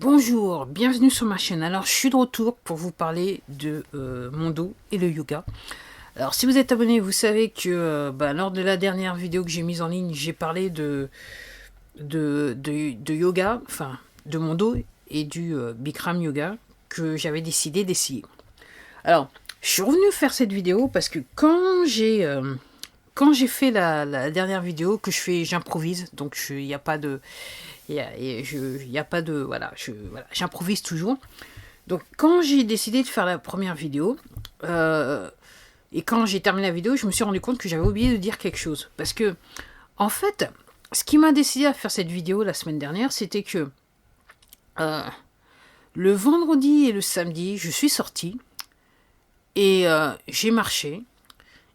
Bonjour, bienvenue sur ma chaîne. Alors je suis de retour pour vous parler de mon dos et le yoga. Alors si vous êtes abonné, vous savez que lors de la dernière vidéo que j'ai mise en ligne, j'ai parlé de yoga, enfin de mon dos et du Bikram yoga que j'avais décidé d'essayer. Alors je suis revenu faire cette vidéo parce que quand j'ai fait la dernière vidéo que j'improvise, donc il n'y a pas de... Voilà, j'improvise toujours. Donc, quand j'ai décidé de faire la première vidéo, et quand j'ai terminé la vidéo, je me suis rendu compte que j'avais oublié de dire quelque chose. Parce que, en fait, ce qui m'a décidé à faire cette vidéo la semaine dernière, c'était que le vendredi et le samedi, je suis sortie et j'ai marché.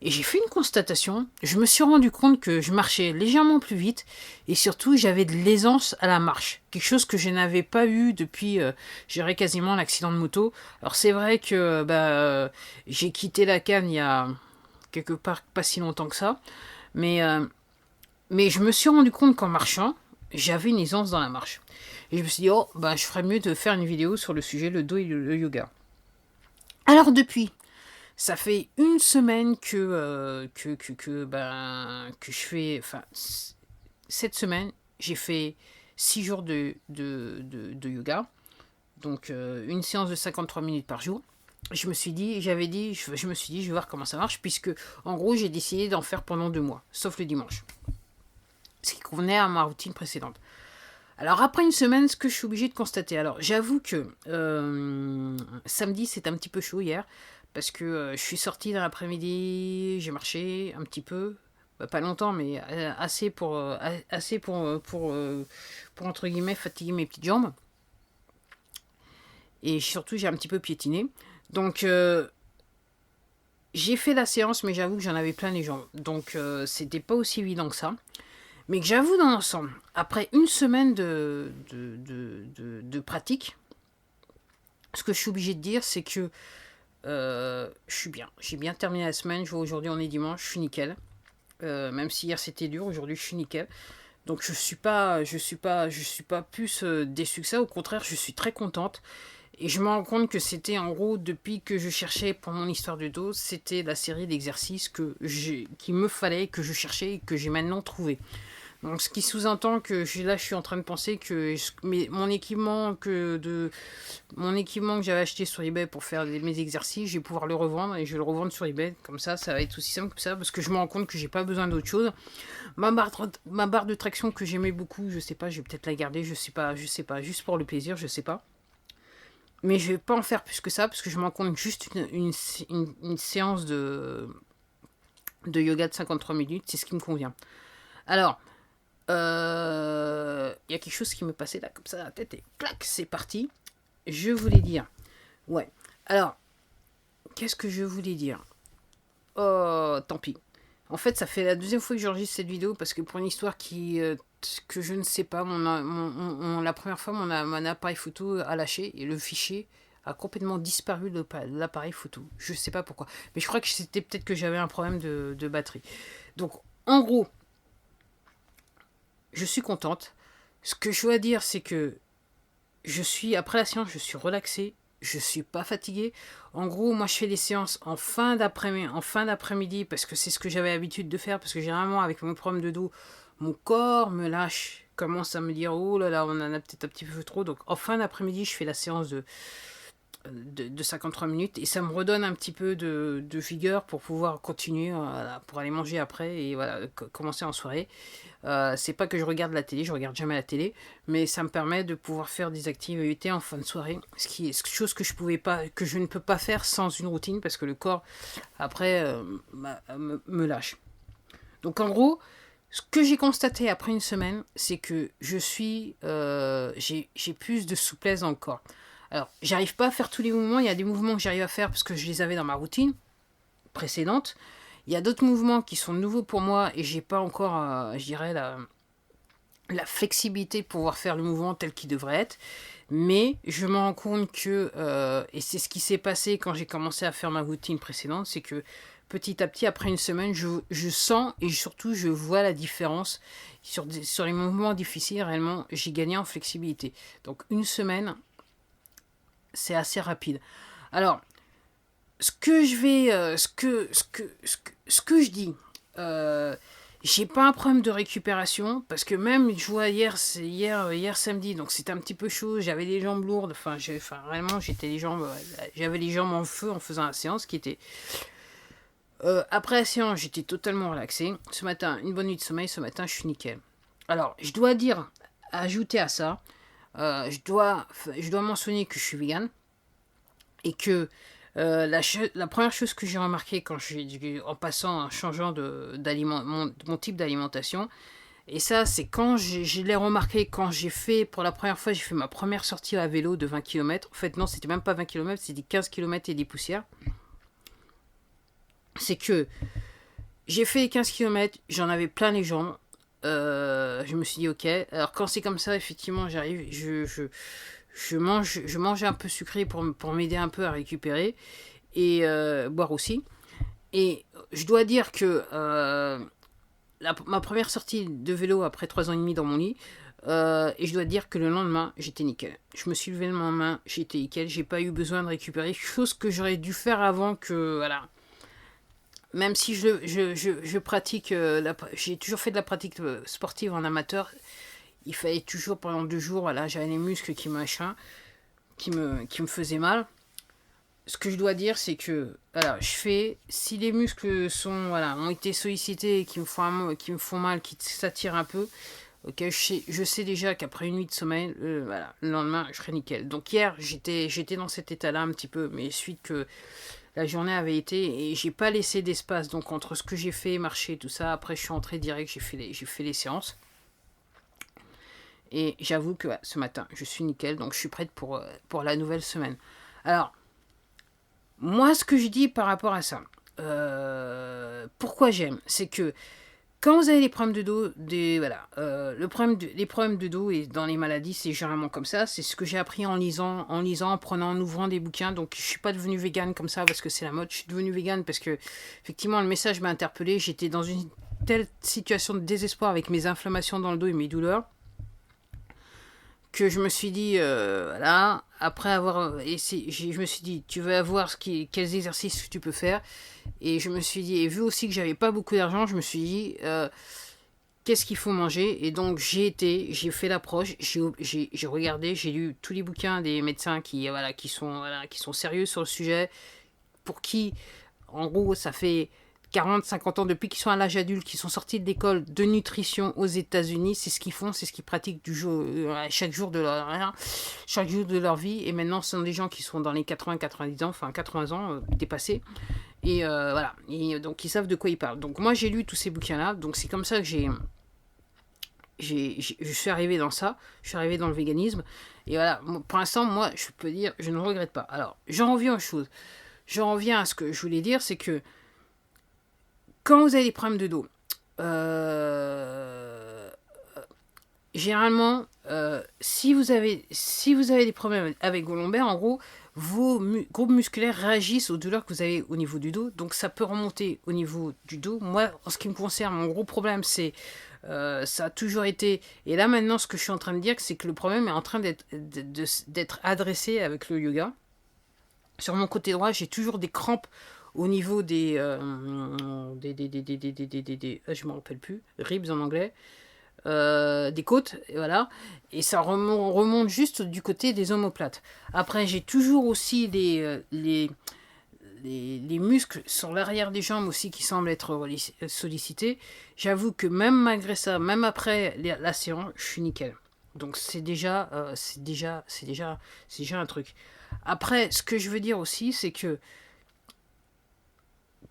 Et j'ai fait une constatation, je me suis rendu compte que je marchais légèrement plus vite et surtout j'avais de l'aisance à la marche. Quelque chose que je n'avais pas eu depuis, j'irais quasiment l'accident de moto. Alors c'est vrai que j'ai quitté la canne il y a quelque part pas si longtemps que ça, mais je me suis rendu compte qu'en marchant, j'avais une aisance dans la marche. Et je me suis dit, je ferais mieux de faire une vidéo sur le sujet, le dos et le yoga. Alors depuis, ça fait une semaine que je fais... Enfin, cette semaine, j'ai fait 6 jours de yoga. Donc, une séance de 53 minutes par jour. Je me suis dit, je vais voir comment ça marche, puisque, en gros, j'ai décidé d'en faire pendant 2 mois, sauf le dimanche. Ce qui convenait à ma routine précédente. Alors, après une semaine, ce que je suis obligée de constater... Alors, j'avoue que samedi, c'était un petit peu chaud hier, parce que je suis sortie dans l'après-midi, j'ai marché un petit peu, pas longtemps, mais assez pour entre guillemets fatiguer mes petites jambes. Et surtout, j'ai un petit peu piétiné. Donc, j'ai fait la séance, mais j'avoue que j'en avais plein les jambes. Donc, c'était pas aussi évident que ça. Mais que j'avoue dans l'ensemble, après une semaine de pratique, ce que je suis obligée de dire, c'est que je suis bien. J'ai bien terminé la semaine. Je vois aujourd'hui, on est dimanche, je suis nickel. Même si hier c'était dur, aujourd'hui je suis nickel. Donc je suis pas plus déçue que ça. Au contraire, je suis très contente. Et je me rends compte que c'était en gros, depuis que je cherchais pour mon histoire de dos, c'était la série d'exercices qu'il me fallait, que je cherchais et que j'ai maintenant trouvé. Donc, ce qui sous-entend que je suis en train de penser que mon équipement que j'avais acheté sur eBay pour faire mes exercices, je vais pouvoir le revendre et je vais le revendre sur eBay. Comme ça va être aussi simple que ça parce que je me rends compte que j'ai pas besoin d'autre chose. Ma barre de traction que j'aimais beaucoup, je sais pas, je vais peut-être la garder, je sais pas, juste pour le plaisir, je sais pas. Mais je vais pas en faire plus que ça parce que je me rends compte que juste une séance de yoga de 53 minutes, c'est ce qui me convient. Alors, y a quelque chose qui me passait là comme ça à la tête et clac, c'est parti. Je voulais dire, ouais. Alors, qu'est-ce que je voulais dire? Oh, tant pis. En fait, ça fait la deuxième fois que j'enregistre cette vidéo parce que pour une histoire que je ne sais pas, la première fois, mon appareil photo a lâché et le fichier a complètement disparu de l'appareil photo. Je sais pas pourquoi. Mais je crois que c'était peut-être que j'avais un problème de batterie. Donc, en gros, je suis contente. Ce que je dois dire, c'est que après la séance, je suis relaxée. Je suis pas fatiguée. En gros, moi, je fais des séances en fin d'après-midi parce que c'est ce que j'avais l'habitude de faire. Parce que généralement, avec mon problème de dos, mon corps me lâche, commence à me dire, oh là là, on en a peut-être un petit peu trop. Donc, en fin d'après-midi, je fais la séance de 53 minutes et ça me redonne un petit peu de vigueur pour pouvoir continuer, pour aller manger après et voilà, commencer en soirée. C'est pas que je regarde la télé, je regarde jamais la télé, mais ça me permet de pouvoir faire des activités en fin de soirée, ce qui est chose que je ne peux pas faire sans une routine parce que le corps après me lâche. Donc en gros, ce que j'ai constaté après une semaine, c'est que j'ai plus de souplesse dans le corps. Alors, j'arrive pas à faire tous les mouvements. Il y a des mouvements que j'arrive à faire parce que je les avais dans ma routine précédente. Il y a d'autres mouvements qui sont nouveaux pour moi et j'ai pas encore, je dirais, la flexibilité de pouvoir faire le mouvement tel qu'il devrait être. Mais je me rends compte que, et c'est ce qui s'est passé quand j'ai commencé à faire ma routine précédente, c'est que petit à petit, après une semaine, je sens et surtout je vois la différence sur les mouvements difficiles. Réellement, j'ai gagné en flexibilité. Donc une semaine, c'est assez rapide. Alors, ce que je dis, j'ai pas un problème de récupération parce que même je vois hier samedi, donc c'était un petit peu chaud, j'avais les jambes lourdes, vraiment j'avais les jambes en feu en faisant la séance qui était après la séance, j'étais totalement relaxé. Ce matin, une bonne nuit de sommeil, ce matin je suis nickel. Alors, je dois ajouter à ça, je dois mentionner que je suis vegan et que la première chose que j'ai remarqué en changeant mon type d'alimentation, et ça c'est quand je l'ai remarqué quand pour la première fois, j'ai fait ma première sortie à vélo de 20 km. En fait non, c'était même pas 20 km, c'était 15 km et des poussières. C'est que j'ai fait les 15 km, j'en avais plein les jambes. Je me suis dit ok, alors quand c'est comme ça, effectivement j'arrive, je mange un peu sucré pour m'aider un peu à récupérer et boire aussi. Et je dois dire que ma première sortie de vélo après 3 ans et demi dans mon lit, et je dois dire que le lendemain, j'étais nickel. Je me suis levé le lendemain, j'étais nickel, j'ai pas eu besoin de récupérer, chose que j'aurais dû faire avant que... Voilà. Même si je pratique, j'ai toujours fait de la pratique sportive en amateur, il fallait toujours pendant 2 jours, voilà, j'avais les muscles qui me faisaient mal. Ce que je dois dire, c'est que voilà, si les muscles ont été sollicités et qui me font mal, qui s'attirent un peu, ok, je sais déjà qu'après une nuit de sommeil, le lendemain, je serai nickel. Donc hier, j'étais dans cet état-là un petit peu, mais suite que la journée avait été et j'ai pas laissé d'espace. Donc entre ce que j'ai fait, marcher, tout ça, après je suis entré direct, j'ai fait les séances. Et j'avoue que ce matin, je suis nickel, donc je suis prête pour la nouvelle semaine. Alors, moi, ce que je dis par rapport à ça, pourquoi j'aime, c'est que quand vous avez des problèmes de dos, les problèmes de dos et dans les maladies, c'est généralement comme ça. C'est ce que j'ai appris en lisant, en ouvrant des bouquins. Donc, je suis pas devenue végane comme ça parce que c'est la mode. Je suis devenue végane parce que, effectivement, le message m'a interpellée. J'étais dans une telle situation de désespoir avec mes inflammations dans le dos et mes douleurs que je me suis dit, après avoir essayé, je me suis dit, tu vas voir quels exercices tu peux faire. Et je me suis dit, et vu aussi que j'avais pas beaucoup d'argent, je me suis dit, qu'est-ce qu'il faut manger? Et donc j'ai fait l'approche, j'ai regardé, j'ai lu tous les bouquins des médecins qui sont sérieux sur le sujet, pour qui, en gros, ça fait 40-50 ans, depuis qu'ils sont à l'âge adulte, qu'ils sont sortis de l'école de nutrition aux États-Unis, c'est ce qu'ils font, c'est ce qu'ils pratiquent chaque jour de leur vie. Et maintenant, ce sont des gens qui sont dans les 80-90 ans, enfin 80 ans dépassés. Et voilà. Et donc, ils savent de quoi ils parlent. Donc, moi, j'ai lu tous ces bouquins-là. Donc, c'est comme ça que je suis arrivé dans ça. Je suis arrivé dans le véganisme. Et voilà. Pour l'instant, moi, je peux dire, je ne regrette pas. Alors, j'en reviens aux choses. J'en reviens à ce que je voulais dire, c'est que quand vous avez des problèmes de dos, généralement, si vous avez des problèmes avec vos lombaires, en gros, vos groupes musculaires réagissent aux douleurs que vous avez au niveau du dos. Donc ça peut remonter au niveau du dos. Moi, en ce qui me concerne, mon gros problème, c'est ça a toujours été... Et là, maintenant, ce que je suis en train de dire, c'est que le problème est en train d'être adressé avec le yoga. Sur mon côté droit, j'ai toujours des crampes au niveau je me rappelle plus, ribs en anglais, des côtes, et voilà, et ça remonte juste du côté des omoplates. Après, j'ai toujours aussi les muscles sur l'arrière des jambes aussi qui semblent être sollicités. J'avoue que même malgré ça, même après la séance, je suis nickel. Donc c'est déjà un truc. Après, ce que je veux dire aussi, c'est que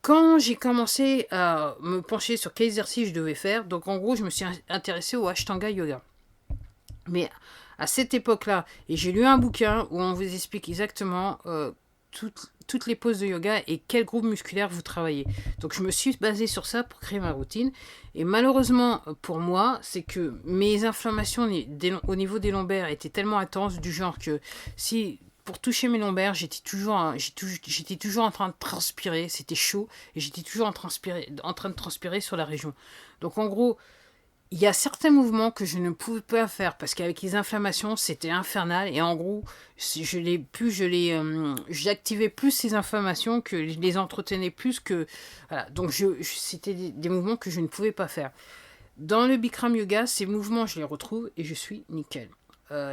quand j'ai commencé à me pencher sur quels exercices je devais faire, donc en gros, je me suis intéressé au Ashtanga Yoga. Mais à cette époque-là, et j'ai lu un bouquin où on vous explique exactement toutes les poses de yoga et quel groupe musculaire vous travaillez. Donc je me suis basée sur ça pour créer ma routine. Et malheureusement pour moi, c'est que mes inflammations au niveau des lombaires étaient tellement intenses, du genre que si pour toucher mes lombaires, j'étais toujours en train de transpirer, c'était chaud, et j'étais toujours en train de transpirer sur la région. Donc en gros, il y a certains mouvements que je ne pouvais pas faire parce qu'avec les inflammations, c'était infernal. Et en gros, j'activais plus ces inflammations que je les entretenais plus que... Voilà. Donc c'était des mouvements que je ne pouvais pas faire. Dans le Bikram Yoga, ces mouvements, je les retrouve et je suis nickel.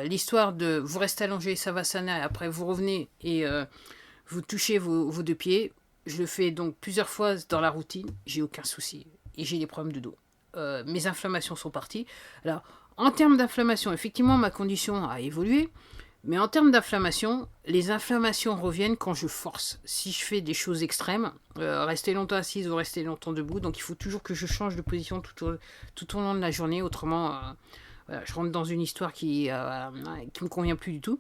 L'histoire de vous restez allongé, Savasana, et après vous revenez et vous touchez vos deux pieds, je le fais donc plusieurs fois dans la routine, j'ai aucun souci. Et j'ai des problèmes de dos. Mes inflammations sont parties. Alors, en termes d'inflammation, effectivement, ma condition a évolué. Mais en termes d'inflammation, les inflammations reviennent quand je force. Si je fais des choses extrêmes, rester longtemps assise ou rester longtemps debout, donc il faut toujours que je change de position tout au long de la journée. Autrement, voilà, je rentre dans une histoire qui me convient plus du tout.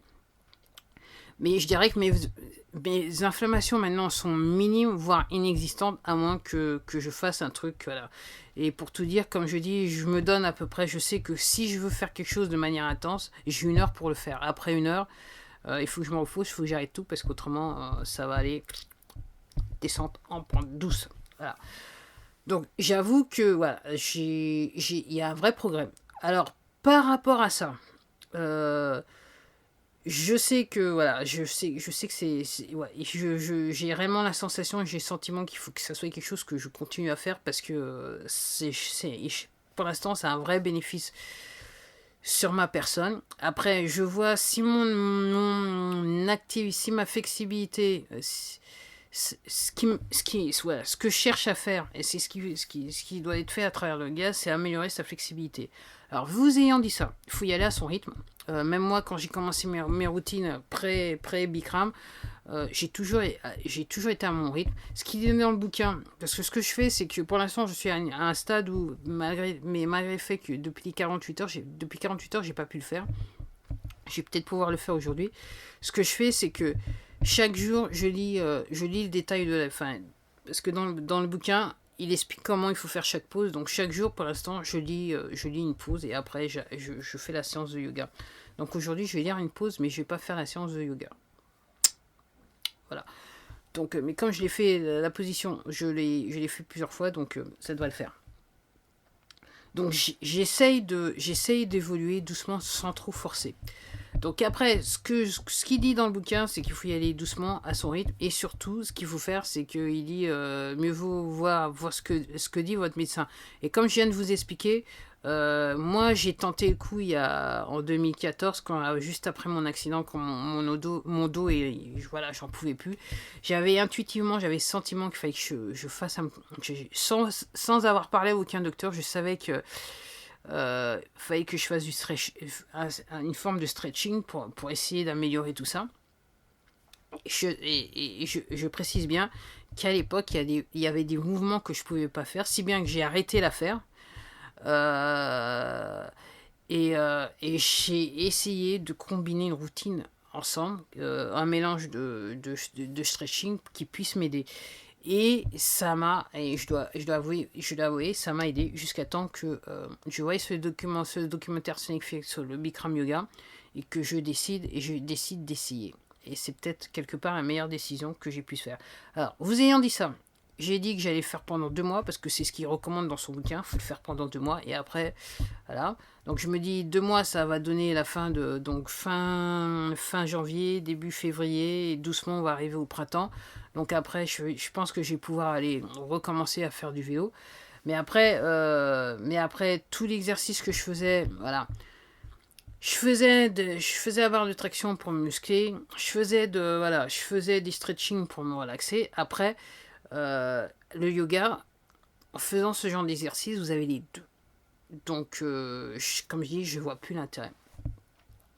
Mais je dirais que mes inflammations maintenant sont minimes, voire inexistantes, à moins que je fasse un truc. Voilà. Et pour tout dire, comme je dis, je me donne à peu près, je sais que si je veux faire quelque chose de manière intense, j'ai 1 heure pour le faire. Après 1 heure, il faut que je me repose, il faut que j'arrête tout, parce qu'autrement, ça va aller descente en pente douce. Voilà. Donc j'avoue que voilà, il y a un vrai progrès. Alors, par rapport à ça, je sais que voilà, je sais que ouais, j'ai réellement la sensation et j'ai le sentiment qu'il faut que ça soit quelque chose que je continue à faire parce que pour l'instant c'est un vrai bénéfice sur ma personne. Après, je vois si si ma flexibilité, ce que je cherche à faire, et c'est ce qui doit être fait à travers le gaz, c'est améliorer sa flexibilité. Alors, vous ayant dit ça, il faut y aller à son rythme. Même moi, quand j'ai commencé mes routines pré-Bikram, j'ai toujours été à mon rythme. Ce qui est dans le bouquin, parce que ce que je fais, c'est que pour l'instant, je suis à un stade où, malgré le fait que depuis 48 heures, j'ai pas pu le faire. Je vais peut-être pouvoir le faire aujourd'hui. Ce que je fais, c'est que chaque jour, je lis le détail de la fin. Parce que dans le bouquin, il explique comment il faut faire chaque pause. Donc chaque jour, pour l'instant, je lis une pause et après, je fais la séance de yoga. Donc aujourd'hui, je vais lire une pause, mais je ne vais pas faire la séance de yoga. Voilà. Donc, mais comme je l'ai fait, la position, je l'ai fait plusieurs fois, donc ça devrait le faire. Donc j'essaye d'évoluer doucement sans trop forcer. Donc après, ce qu'il dit dans le bouquin, c'est qu'il faut y aller doucement à son rythme. Et surtout, ce qu'il faut faire, c'est qu'il dit mieux vaut voir ce que dit votre médecin. Et comme je viens de vous expliquer, moi j'ai tenté le coup en 2014, juste après mon accident, quand mon dos et voilà, j'en pouvais plus. J'avais le sentiment qu'il fallait que je fasse sans avoir parlé à aucun docteur, je savais que fallait que je fasse une forme de stretching pour essayer d'améliorer tout ça. Je précise bien qu'à l'époque, il y avait des mouvements que je ne pouvais pas faire, si bien que j'ai arrêté l'affaire. Et j'ai essayé de combiner une routine ensemble, un mélange de stretching qui puisse m'aider. Et ça m'a, et je dois avouer, ça m'a aidé jusqu'à temps que je voyais ce documentaire sur Netflix sur le Bikram Yoga et que je décide d'essayer. Et c'est peut-être quelque part la meilleure décision que j'ai pu faire. Alors, vous ayant dit ça, j'ai dit que j'allais le faire pendant 2 mois parce que c'est ce qu'il recommande dans son bouquin. Il faut le faire pendant 2 mois et après, voilà. Donc je me dis 2 mois, ça va donner la fin fin janvier, début février, et doucement on va arriver au printemps. Donc après, je pense que je vais pouvoir aller recommencer à faire du vélo. Mais après tout l'exercice que je faisais, voilà. Je faisais avoir de traction pour me muscler. Je faisais des stretching pour me relaxer. Après, le yoga, en faisant ce genre d'exercice, vous avez les deux. Donc, comme je dis, je vois plus l'intérêt.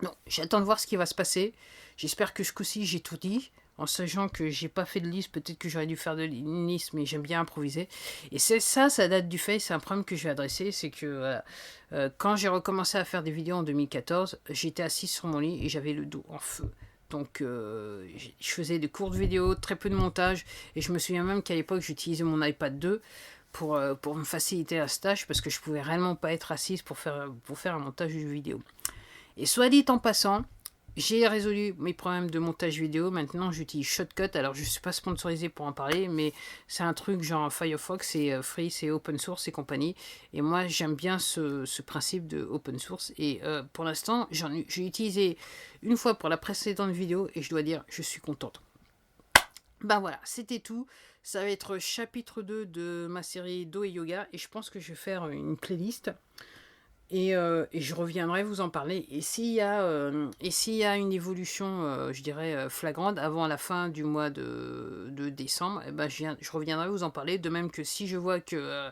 Non, j'attends de voir ce qui va se passer. J'espère que ce coup-ci, j'ai tout dit. En sachant que j'ai pas fait de liste, peut-être que j'aurais dû faire une liste, mais j'aime bien improviser. Et ça date du fait, c'est un problème que je vais adresser, c'est que quand j'ai recommencé à faire des vidéos en 2014, j'étais assise sur mon lit et j'avais le dos en feu. Donc je faisais de courtes vidéos, très peu de montage, et je me souviens même qu'à l'époque j'utilisais mon iPad 2 pour me faciliter la tâche, parce que je pouvais réellement pas être assise pour faire un montage de vidéo. Et soit dit en passant, j'ai résolu mes problèmes de montage vidéo. Maintenant, j'utilise Shotcut. Alors, je ne suis pas sponsorisé pour en parler, mais c'est un truc genre Firefox, c'est free, c'est open source et compagnie. Et moi, j'aime bien ce principe de open source. Et pour l'instant, j'ai utilisé une fois pour la précédente vidéo et je dois dire, je suis contente. Ben voilà, c'était tout. Ça va être chapitre 2 de ma série Do et Yoga. Et je pense que je vais faire une playlist. Et je reviendrai vous en parler. Et s'il y a une évolution, je dirais, flagrante avant la fin du mois de décembre, eh ben, je reviendrai vous en parler. De même que si je vois que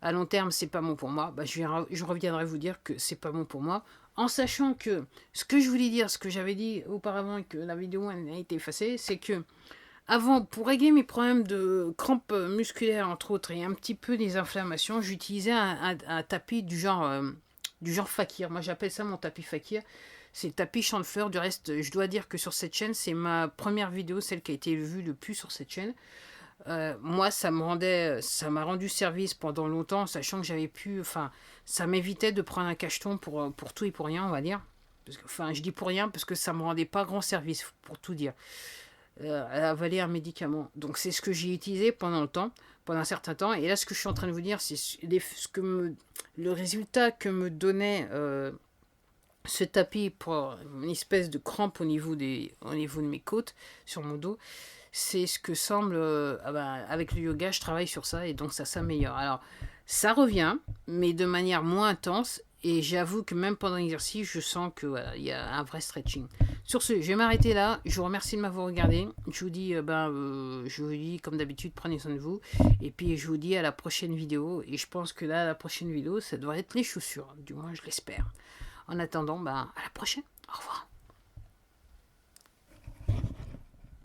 à long terme, c'est pas bon pour moi, ben, je reviendrai vous dire que c'est pas bon pour moi. En sachant que ce que je voulais dire, ce que j'avais dit auparavant et que la vidéo a été effacée, c'est que avant, pour régler mes problèmes de crampes musculaires, entre autres, et un petit peu des inflammations, j'utilisais un tapis du genre fakir. Moi, j'appelle ça mon tapis fakir. C'est le tapis champ de fleurs. Du reste, je dois dire que sur cette chaîne, c'est ma première vidéo, celle qui a été vue le plus sur cette chaîne. Moi, ça m'a rendu service pendant longtemps, sachant que j'avais pu... Enfin, ça m'évitait de prendre un cacheton pour tout et pour rien, on va dire. Enfin, je dis pour rien parce que ça me rendait pas grand service, pour tout dire. À avaler un médicament. Donc c'est ce que j'ai utilisé pendant un certain temps. Et là, ce que je suis en train de vous dire, c'est le résultat que me donnait ce tapis pour une espèce de crampe au niveau de mes côtes, sur mon dos. C'est ce que semble... avec le yoga, je travaille sur ça et donc ça s'améliore. Alors, ça revient, mais de manière moins intense. Et j'avoue que même pendant l'exercice, je sens que voilà, y a un vrai stretching. Sur ce, je vais m'arrêter là. Je vous remercie de m'avoir regardé. Je vous dis, comme d'habitude, prenez soin de vous. Et puis, je vous dis à la prochaine vidéo. Et je pense que là, la prochaine vidéo, ça doit être les chaussures. Du moins, je l'espère. En attendant, à la prochaine. Au revoir.